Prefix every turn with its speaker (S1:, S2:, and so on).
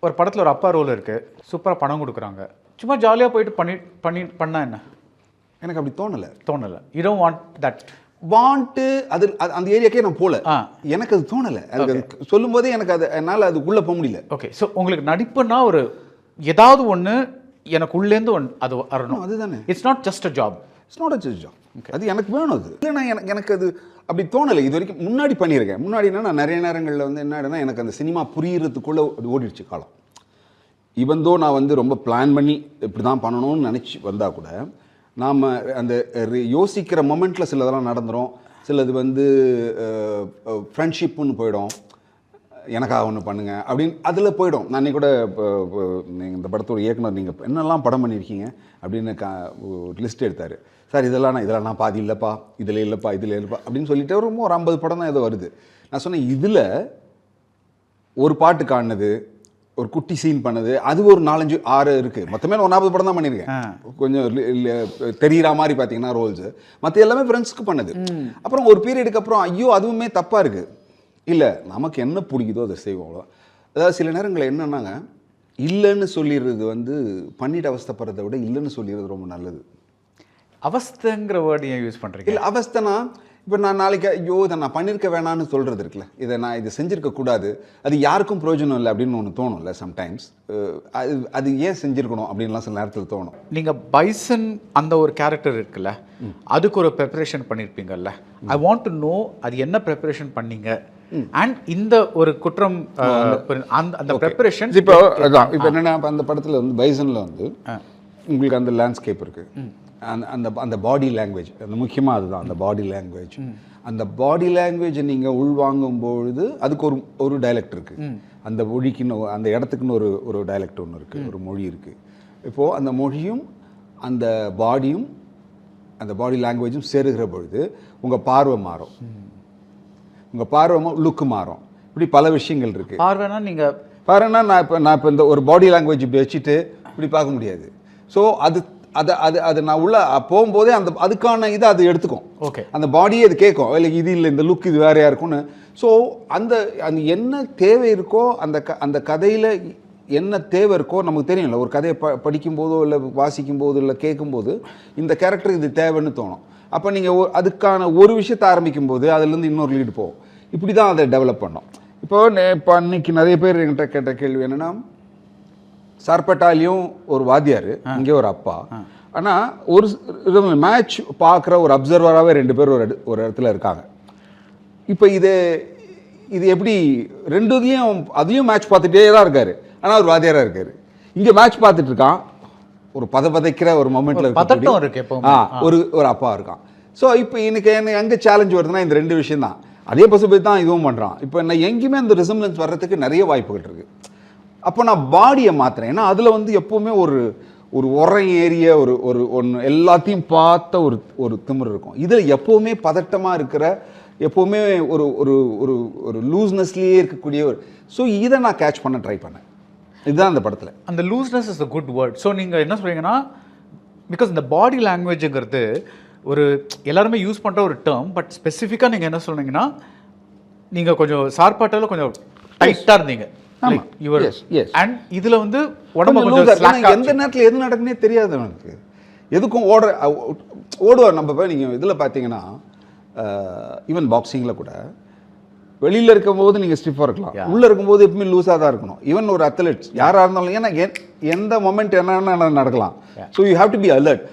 S1: ஒரு படத்தில் ஒரு அப்பா ரோல் இருக்குது, சூப்பராக பணம் கொடுக்குறாங்க, சும்மா ஜாலியாக போயிட்டு பண்ணால் என்ன?
S2: எனக்கு அப்படி
S1: தோணலை. யூ டோன்ட் வாண்ட் தட்
S2: அது அந்த ஏரியாக்கே நான் போகல. எனக்கு அது தோணலை. அது சொல்லும் போதே எனக்கு அது என்னால் அதுக்குள்ளே போக முடியல.
S1: ஓகே, ஸோ உங்களுக்கு நடிப்புன்னா ஒரு ஏதாவது ஒன்று எனக்கு உள்ளேருந்து அது வரணும்.
S2: அதுதானே.
S1: It's not just a job.
S2: It's not a just job. அது எனக்கு வேணும். அது இல்லைன்னா எனக்கு அது அப்படி தோணலை. இது வரைக்கும் முன்னாடி பண்ணியிருக்கேன். முன்னாடினா நான் நிறைய நேரங்களில் வந்து என்ன எனக்கு அந்த சினிமா புரியுறதுக்குள்ளே ஓடிடுச்சு காலம். இவந்தோ நான் வந்து ரொம்ப பிளான் பண்ணி இப்படி தான் பண்ணணும்னு நினச்சி வந்தால் கூட நாம் அந்த யோசிக்கிற மொமெண்ட்டில் சிலதெல்லாம் நடந்துடும். சிலது வந்து ஃப்ரெண்ட்ஷிப்புன்னு போயிடும். எனக்காக ஒன்று பண்ணுங்க அப்படின்னு அதில் போயிடும். நான் கூட நீங்கள் இந்த படத்தோட இயக்குனர் நீங்கள் என்னெல்லாம் படம் பண்ணியிருக்கீங்க அப்படின்னு ஒரு லிஸ்ட் எடுத்தார். சார் இதெல்லாம் நான் பாதி இல்லைப்பா, இதில் இல்லைப்பா, இதில் இல்லைப்பா அப்படின்னு சொல்லிட்டு ஒரு 50 படம் தான் ஏதோ வருது. நான் சொன்னேன் இதில் ஒரு பாட்டு காணுது, ஒரு குட்டி சீன் பண்ணது, அது ஒரு 4, 5, 6 இருக்குது. மொத்தமே 40 படம் தான் பண்ணியிருக்கேன். கொஞ்சம் தெரிகிற மாதிரி பார்த்தீங்கன்னா ரோல்ஸு, மற்ற எல்லாமே ஃப்ரெண்ட்ஸ்க்கு பண்ணது. அப்புறம் ஒரு பீரியடுக்கு அப்புறம் ஐயோ அதுவுமே தப்பாக இருக்குது. இல்லை, நமக்கு என்ன பிடிக்குதோ அதை செய்வோம், அவ்வளோ. அதாவது சில நேரங்களில் என்னன்னாங்க, இல்லைன்னு சொல்லிடுறது வந்து பண்ணிட்டு அவஸ்தைப்படுறதை விட இல்லைன்னு சொல்லிடுறது ரொம்ப நல்லது.
S1: அவஸ்தைங்கிற வேர்டு ஏன் யூஸ் பண்ணுறீங்க? இல்லை,
S2: அவஸ்தைனா இப்போ நான் நாளைக்கு ஐயோ இதை நான் பண்ணியிருக்க வேணான்னு சொல்கிறது இருக்குல்ல, இதை செஞ்சுருக்க கூடாது, அது யாருக்கும் பிரயோஜனம் இல்லை அப்படின்னு ஒன்று தோணும்ல சம்டைம்ஸ். அது ஏன் செஞ்சுருக்கணும் அப்படின்லாம் சில நேரத்தில் தோணும்.
S1: நீங்கள் பைசன் அந்த ஒரு கேரக்டர் இருக்குல்ல, அதுக்கு ஒரு ப்ரிப்பரேஷன் பண்ணியிருப்பீங்கல்ல. ஐ வாண்ட் டு நோ அது என்ன ப்ரிப்பரேஷன் பண்ணீங்க அண்ட் இந்த ஒரு குற்றம் அந்த ப்ரிப்பரேஷன்.
S2: இப்போ என்னென்னா அந்த படத்தில் வந்து பைசனில் வந்து உங்களுக்கு அந்த லேண்ட்ஸ்கேப் இருக்குது, அந்த பாடி லாங்குவேஜ், அந்த முக்கியமாக அதுதான் அந்த பாடி லாங்குவேஜ். அந்த பாடி லாங்குவேஜை நீங்கள் உள்வாங்கும்பொழுது அதுக்கு ஒரு டைலக்ட் இருக்குது. அந்த மொழிக்குன்னு அந்த இடத்துக்குன்னு ஒரு டைலக்ட் ஒன்று இருக்குது, ஒரு மொழி இருக்குது. இப்போது அந்த மொழியும் அந்த பாடியும் அந்த பாடி லாங்குவேஜும் சேருகிற பொழுது உங்கள் பார்வை மாறும், உங்கள் பார்வை லுக்கு மாறும். இப்படி பல விஷயங்கள் இருக்குது.
S1: பார்வைனா நீங்கள்
S2: பாருன்னா நான் இப்போ இந்த ஒரு பாடி லாங்குவேஜ் இப்படி வச்சுட்டு இப்படி பார்க்க முடியாது. ஸோ அது நான் உள்ள போகும்போதே அதுக்கான இதை அது எடுத்துக்கும்.
S1: ஓகே,
S2: அந்த பாடியே அது கேட்கும், இல்லை இது இல்லை, இந்த லுக் இது வேறையாக இருக்கும்னு. ஸோ அந்த என்ன தேவை இருக்கோ அந்த கதையில் என்ன தேவை இருக்கோ நமக்கு தெரியும்ல. ஒரு கதையை படிக்கும்போதோ இல்லை வாசிக்கும்போது இல்லை கேட்கும்போது இந்த கேரக்டர் இது தேவைன்னு தோணும். அப்போ நீங்கள் அதுக்கான ஒரு விஷயத்தை ஆரம்பிக்கும்போது அதுலேருந்து இன்னொரு லீடு போகும். இப்படி தான் அதை டெவலப் பண்ணோம். இப்போ அன்னைக்கு நிறைய பேர் என்கிட்ட கேட்ட கேள்வி என்னென்னா, சார்பட்டாலையும் ஒரு வாத்தியார், இங்கே ஒரு அப்பா, ஆனால் ஒரு மேட்ச் பார்க்குற ஒரு அப்சர்வராகவே 2 பேர் ஒரு இடத்துல இருக்காங்க. இப்போ இது எப்படி அதையும் மேட்ச் பார்த்துட்டே தான் இருக்காரு, ஆனால் ஒரு வாத்தியாராக இருக்காரு. இங்கே மேட்ச் பார்த்துட்டு இருக்கான், ஒரு பதைக்கிற ஒரு மொமெண்ட்ல ஒரு அப்பா இருக்கான். ஸோ இப்போ எனக்கு எங்கே சேலஞ்ச் வருதுன்னா இந்த 2 விஷயம் தான். அதே பசுபதி தான் இதுவும் பண்ணுறான். இப்போ நான் எங்கேயுமே அந்த ரிசம்பலன்ஸ் வர்றதுக்கு நிறைய வாய்ப்புகள் இருக்குது. அப்போ நான் பாடியை மாற்றுறேன். ஏன்னா அதில் வந்து எப்போவுமே ஒரு உரை ஏறிய ஒன்று எல்லாத்தையும் பார்த்த ஒரு திமிர் இருக்கும். இதில் எப்போவுமே பதட்டமாக இருக்கிற, எப்போவுமே ஒரு லூஸ்னஸ்லேயே இருக்கக்கூடிய ஸோ இதை நான் கேட்ச் பண்ண ட்ரை பண்ணேன். இதுதான் அந்த படத்தில்.
S1: அந்த looseness is a good word. So நீங்கள் என்ன சொல்கிறீங்கன்னா, பிகாஸ் இந்த பாடி லாங்குவேஜுங்கிறது ஒரு எல்லாருமே யூஸ் பண்ணுற ஒரு டேர்ம், பட் ஸ்பெசிஃபிக்காக நீங்கள் என்ன சொல்கிறீங்கன்னா, நீங்கள் கொஞ்சம் சார்பாட்டால் கொஞ்சம் டைட்டாக இருந்தீங்க. இதுல வந்து
S2: எந்த நேரத்தில் எது நடக்குன்னே தெரியாது எனக்கு. எதுக்கும் ஓடுவார். நம்ம நீங்க இதுல பாத்தீங்கன்னா ஈவன் பாக்ஸிங்ல கூட வெளியில இருக்கும்போது நீங்க ஸ்டிஃபா இருக்கலாம், உள்ள இருக்கும்போது எப்பவுமே லூஸா தான் இருக்கணும். ஈவன் ஒரு அத்லெட்ஸ் யாரா இருந்தாலும், ஏன்னா எந்த மொமெண்ட் என்ன நடக்கலாம். So you have to be alert.